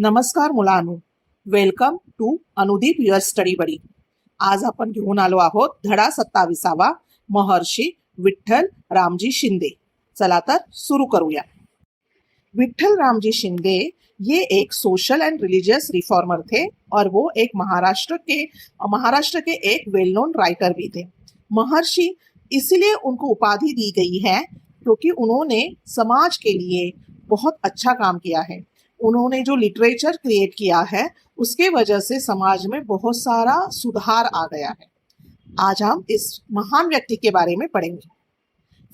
नमस्कार मुलांनो, welcome to Anudeep your study buddy. आज आपण घेऊन आलो आहोत धडा 27वा महर्षी विठ्ठल रामजी शिंदे. चला तर सुरू करूया. विठ्ठल रामजी शिंदे ये एक सोशल एंड रिलीजियस रिफॉर्मर थे और वो एक महाराष्ट्र के एक वेल नोन राइटर भी थे. महर्षि इसलिए उनको उपाधि दी गई है क्योंकि उन्होंने समाज के लिए बहुत अच्छा काम किया है. उन्होंने जो लिटरेचर क्रिएट किया है उसके वजह से समाज में बहुत सारा सुधार आ गया है. आज हम इस महान व्यक्ति के बारे में पढ़ेंगे.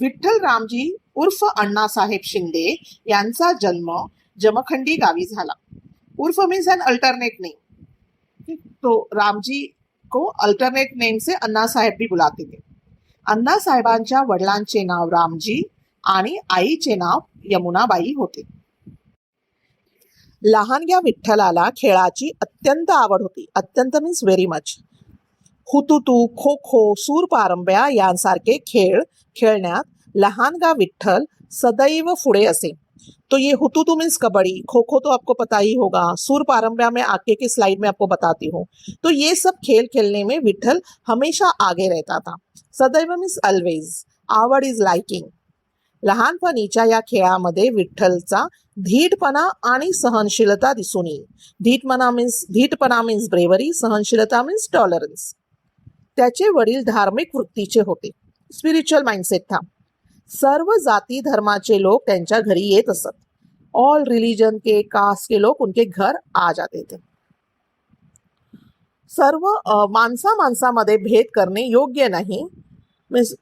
विठ्ठल रामजी उर्फ अण्णासाहेब शिंदे यांचा जन्म जमखंडी गावी झाला. उर्फ मीन्स एन अल्टरनेट नेम. तो रामजी को अल्टरनेट नेम से अण्णासाहेब भी बुलाते थे. अण्णासाहेबांच्या वडिलांचे नाव रामजी आणि आईचे नाव यमुनाबाई होते. लहानग्या विठ्ठलाला खेळाची अत्यंत आवड होती. अत्यंत means very much. Hututu, kho kho, सूरपारंब्या यांसारखे खेळ खेळण्यात लहानगा विठ्ठल सदैव पुढे असे. तो ये हुतुतू मीन्स कबड्डी, खो खो तो आपको पता ही होगा, सूरपारंब्या में आगे की स्लाइड में आपको बताती हूँ. तो ये सब खेल खेलने में विठ्ठल हमेशा आगे रहता था. सदैव मीन्स ऑलवेज. आवड इज लाइकिंग. लहानपणीच्या या खेळामध्ये विठ्ठलचा धीटपणा आणि सहनशीलता दिसून येईल. धीटपणा मीन्स ब्रेवरी, सहनशीलता मीन्स टॉलरन्स. त्याचे वडील धार्मिक वृत्तीचे होते. स्पिरिच्युअल माइंडसेट था. सर्व जाती धर्माचे लोग त्यांच्या घरी येत असत. ऑल रिलीजन के, कास्ट के लोग उनके घर आ जाते थे. सर्व माणसामध्ये भेद करणे योग्य नाही. Means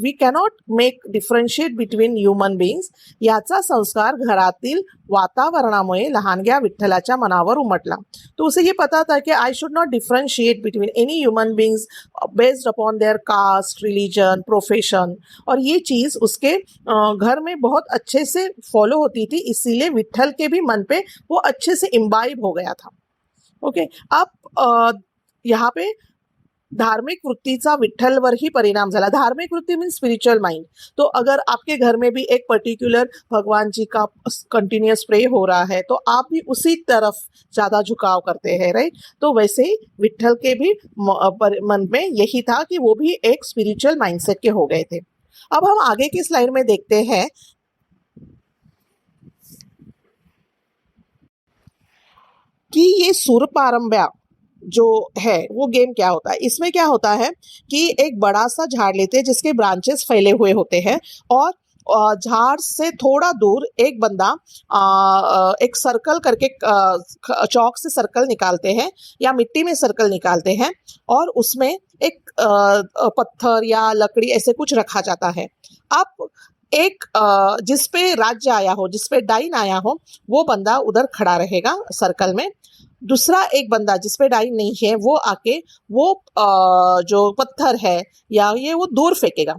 we cannot make differentiate between human beings. याचा संस्कार घरातील वातावरणामुळे लहानग्या विठ्ठलाच्या मनावर उमटला. तो उसे ये पता था कि I should not differentiate between any human beings based upon their caste, religion, profession. और ये चीज़ उसके घर में बहुत अच्छे से फॉलो होती थी. इसीलिए विठ्ठल के भी मन पे वो अच्छे से इम्बाइब हो गया था. ओके. अब यहाँ पे धार्मिक वृत्तीचा विठ्ठलवर ही परिणाम झाला. धार्मिक वृत्ति मीन्स स्पिरिचुअल माइंड. तो अगर आपके घर में भी एक पर्टिकुलर भगवान जी का कंटिन्यूस प्रे हो रहा है तो आप भी उसी तरफ ज़्यादा झुकाव करते हैं, राइट. तो वैसे ही विठ्ठल के भी मन में यही था कि वो भी एक स्पिरिचुअल माइंडसेट के हो गए थे. अब हम आगे की स्लाइड में देखते हैं कि ये सूरपारंब्या जो है वो गेम क्या होता है. इसमें क्या होता है कि एक बड़ा सा झाड़ लेते हैं जिसके ब्रांचेस फैले हुए होते हैं और झाड़ से थोड़ा दूर एक बंदा एक सर्कल करके चौक से सर्कल निकालते हैं या मिट्टी में सर्कल निकालते हैं और उसमें एक पत्थर या लकड़ी ऐसे कुछ रखा जाता है. अब एक जिस पे राज्य आया हो, जिस पे डाइन आया हो, वो बंदा उधर खड़ा रहेगा सर्कल में. दूसरा एक बंदा जिस पे डाइन नहीं है वो आके वो जो पत्थर है या ये वो दूर फेंकेगा.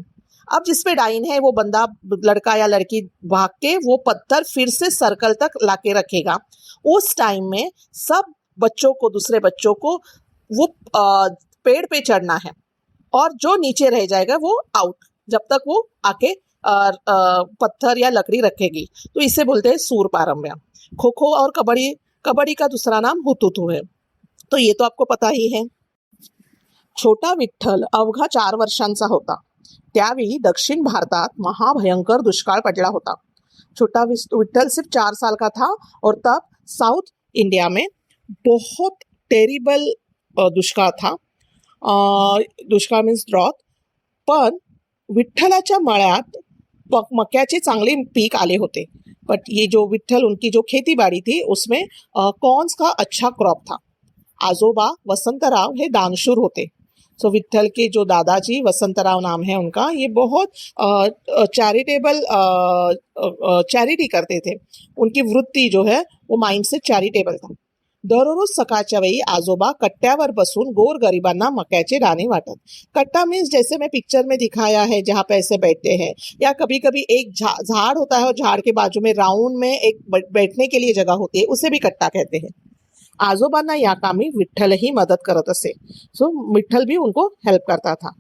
अब जिस पे डाइन है वो बंदा, लड़का या लड़की, भाग के वो पत्थर फिर से सर्कल तक लाके रखेगा. उस टाइम में सब बच्चों को, दूसरे बच्चों को वो पेड़ पे चढ़ना है और जो नीचे रह जाएगा वो आउट, जब तक वो आके पत्थर या लकड़ी रखेगी. तो इसे बोलते हैं सूरपारंब्या. खो खो और कबड्डी का दूसरा नाम हुतुतू है. तो ये तो आपको पता ही है. छोटा विठ्ठल अवघा 4 वर्षांचा होता. त्यावेळी दक्षिण भारतात महाभयंकर दुष्काळ पडला होता. छोटा विठ्ठल सिर्फ 4 साल का था और तब साउथ इंडिया में बहुत टेरिबल दुष्काळ था. दुष्काळ मीन्स ड्रॉथ. पण विठ्ठलाच्या मळ्यात मक्याचे चांगले पीक आले होते. बट ये जो विठ्ठल, उनकी जो खेती बाड़ी थी उसमें कॉर्न्स का अच्छा क्रॉप था. आजोबा वसंतराव हे दानशूर होते. सो विठ्ठल के जो दादाजी, वसंतराव नाम है उनका, ये बहुत चैरिटी करते थे. उनकी वृत्ति जो है वो माइंड से चैरिटेबल था. दररोज सकाळच्या वेळी आजोबा कट्ट्यावर बसून गोर गरिबांना मक्याचे दाणे वाटत. कट्टा मीन्स जैसे मैं पिक्चर में दिखाया है जहाँ पे ऐसे बैठते हैं, या कभी कभी एक झाड़ होता है और झाड़ के बाजू में राउंड में एक बैठने के लिए जगह होती है, उसे भी कट्टा कहते हैं. आजोबांना या कामी विठ्ठल ही मदत करत असे. सो विठ्ठल भी उनको हेल्प करता था.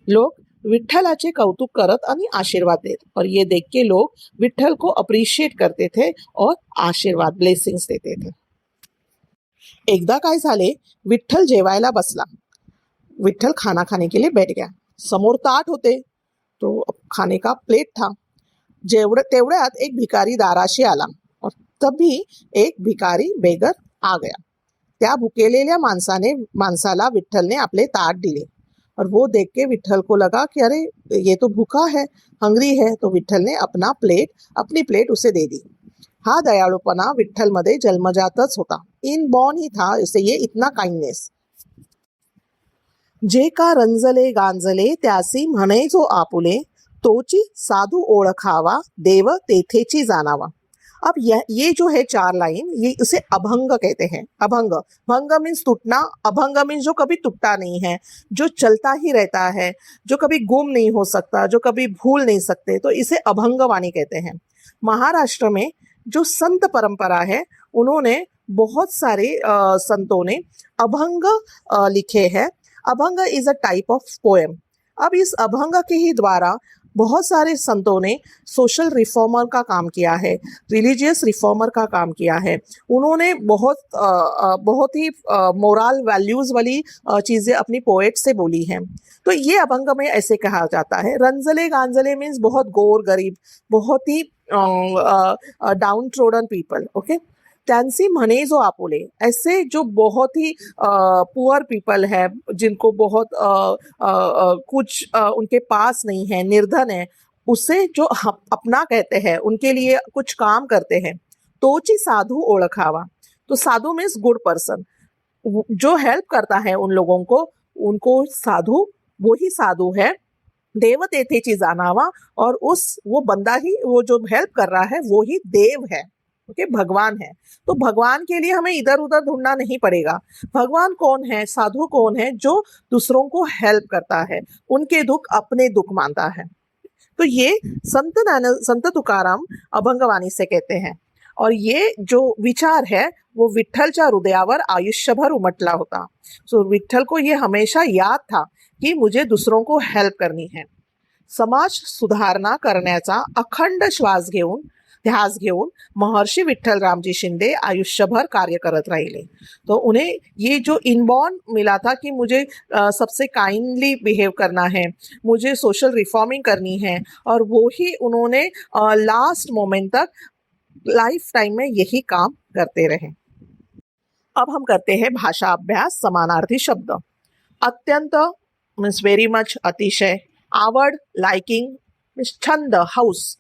लोग विठ्ठलाचे कौतुक करत आणि आशीर्वाद देत और ये देख के लोग विठ्ठल को अप्रिशिएट करते थे और आशीर्वाद, ब्लेसिंग्स देते थे. एकदा काय झाले, विठ्ठल जेवायला बसला. विठ्ठल खाना खाने के लिए बैठ गया. समोर ताट होते, तो खाने का प्लेट था. तेवढ्यात एक भिकारी दाराशी आला और तभी एक भिकारी बेगर आ गया. त्या भुकेलेल्या माणसाला विठ्ठल ने आपले ताट दिले और वो देख के विठ्ठल को लगा कि अरे ये तो भूखा है, हंग्री है. तो विठ्ठल ने अपनी प्लेट उसे दे दी. हा दयाळूपणा विठ्ठल मध्ये जन्मजातच होता. इनबॉर्न ही था इसे ये इतना काइंडनेस. जे का रंजले गांजले त्यासी म्हणे जो आपुले, तोची साधू ओळखावा देव तेथेची जानावा. अब ये जो है 4 लाइन, ये इसे अभंग कहते हैं. अभंग, भंग मीन्स टूटना, अभंग मीन्स जो कभी टूटता नहीं है, जो चलता ही रहता है, जो कभी गुम नहीं हो सकता, जो कभी भूल नहीं सकते, तो इसे अभंग वाणी कहते हैं. महाराष्ट्र में जो संत परंपरा है, उन्होंने बहुत सारे संतों ने अभंग लिखे हैं. Abhang is a type of poem. अब इस अभंग के ही द्वारा बहुत सारे संतों ने सोशल रिफॉर्मर का काम किया है, रिलीजियस रिफॉर्मर का काम किया है. उन्होंने बहुत ही मोरल वैल्यूज वाली चीज़ें अपनी पोएट से बोली हैं. तो ये अभंग में ऐसे कहा जाता है. रंजले गांजले मीन्स बहुत गोर गरीब, बहुत ही डाउन ट्रोडन पीपल. ओके, त्यांसी म्हणे जो आपुले, ऐसे जो बहुत ही पुअर पीपल है, जिनको बहुत कुछ उनके पास नहीं है, निर्धन है, उसे जो अपना कहते हैं, उनके लिए कुछ काम करते हैं. तोची साधू ओळखावा. तो साधु मीन्स गुड पर्सन, जो हेल्प करता है उन लोगों को, उनको साधु, वही साधु है. देव तेथेची जानावा, और वो बंदा ही, वो जो हेल्प कर रहा है वो ही देव है. ओके, भगवान है. तो भगवान के लिए हमें इधर उधर ढूंढना नहीं पड़ेगा. भगवान कौन है, साधु कौन है, जो दूसरों को हेल्प करता है, उनके दुख अपने दुख मानता है. तो ये संत तुकाराम अभंगवाणी से कहते हैं. और ये जो विचार है वो विठ्ठलच्या हृदयावर आयुष्यभर उमटला होता. सो विठ्ठल को ये हमेशा याद था की मुझे दूसरों को हेल्प करनी है. समाज सुधारणा करण्याचा अखंड ध्यास घेऊन महर्षी विठ्ठल रामजी शिंदे आयुष्यभर कार्य करत राहिले. तो उन्हें ये जो इनबॉर्न मिला था कि मुझे सबसे काइंडली बिहेव करना है, मुझे सोशल रिफॉर्मिंग करनी है, और वो ही उन्होंने लास्ट मोमेंट तक लाइफ टाइम में यही काम करते रहे. अब हम करते हैं भाषा अभ्यास. समानार्थी शब्द. अत्यंत मीन्स वेरी मच, अतिशय. आवड, लाइकिंग मीन्स छंद, हाऊस.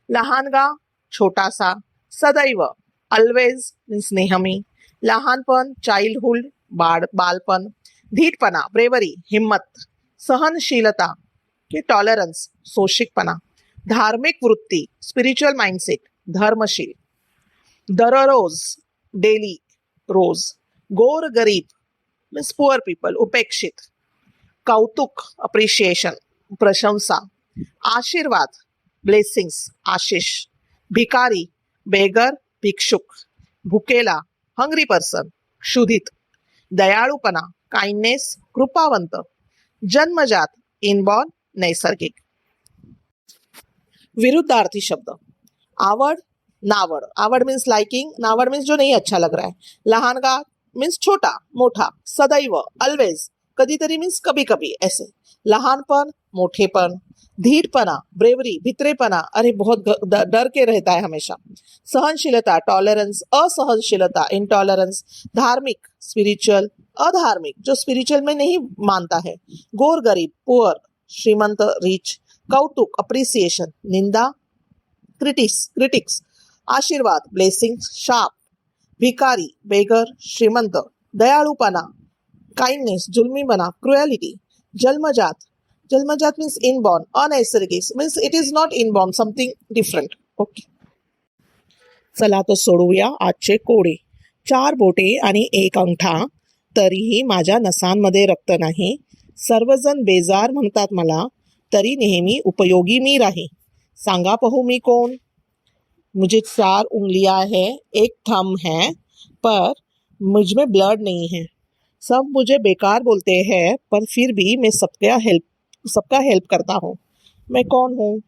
लहानगा, छोटासा. सदैव, ऑलवेज मीन्स नेहमी. लहानपण, चाइल्डहुड, बालपण. धीटपणा, ब्रेवरी, हिम्मत. सहनशीलता की टॉलरन्स, सोशिकपणा. धार्मिक वृत्ती, स्पिरिच्युअल माइंडसेट, धर्मशील. दररोज, डेली, रोज. गोर गरीब मीन्स पुअर पीपल, उपेक्षित. कौतुक, अप्रिशिएशन, प्रशंसा. आशीर्वाद, ब्लेसिंग्स, आशीष. भिकारी, बेगर, भिक्षुक. भुकेला, हंग्री पर्सन, क्षुधित. दयाळूपणा, काइंडनेस, कृपावंत. जन्मजात, इनबॉर्न, नैसर्गिक. विरुद्धार्थी शब्द. आवड, नावड. आवड मीन्स लाइकिंग, नावड मीन्स जो नहीं अच्छा लग रहा है. लहानगा मीन्स छोटा, मोठा. सदैव, ऑलवेज, कधीतरी मीन्स कभी कभी, ऐसे. लहानपण, मोठेपण. धीरपना, ब्रेवरी, भित्रेपना, अरे बहुत डर के रहता है हमेशा. सहनशीलता, टॉलरेंस. असहनशीलता, इंटॉलरेंस. धार्मिक, स्पिरिचुअल. अधार्मिक, जो स्पिरिचुअल में नहीं मानता है. गोर गरीब, पुअर. श्रीमंत, रिच. कौतुक, अप्रिसिएशन. निंदा, क्रिटिक्स. आशीर्वाद, ब्लेसिंग, शाप. भिकारी, बेगर, श्रीमंत. दयाळूपणा, काइंडनेस, जुलमीपणा, क्रुएलिटी. जन्मजात मीन्स इनबॉर्न. अनैसर्गिक means it is not inborn, something different. Okay, चला तो सोडवूया आजचे कोडे. 4 बोटे आणि 1 अंगठा, तरीही माझ्या नसांमध्ये रक्त नाही. सर्वजण बेजार म्हणतात मला, तरी नेहमी उपयोगी मी राही. सांगा पाहू मी कोण. मुझे 4 उंगलियां हैं, 1 थंब है, पर मुझ में ब्लड नहीं है. सब मुझे बेकार बोलते हैं, पर फिर भी मैं सबका हेल्प करता हूँ. मैं कौन हूँ.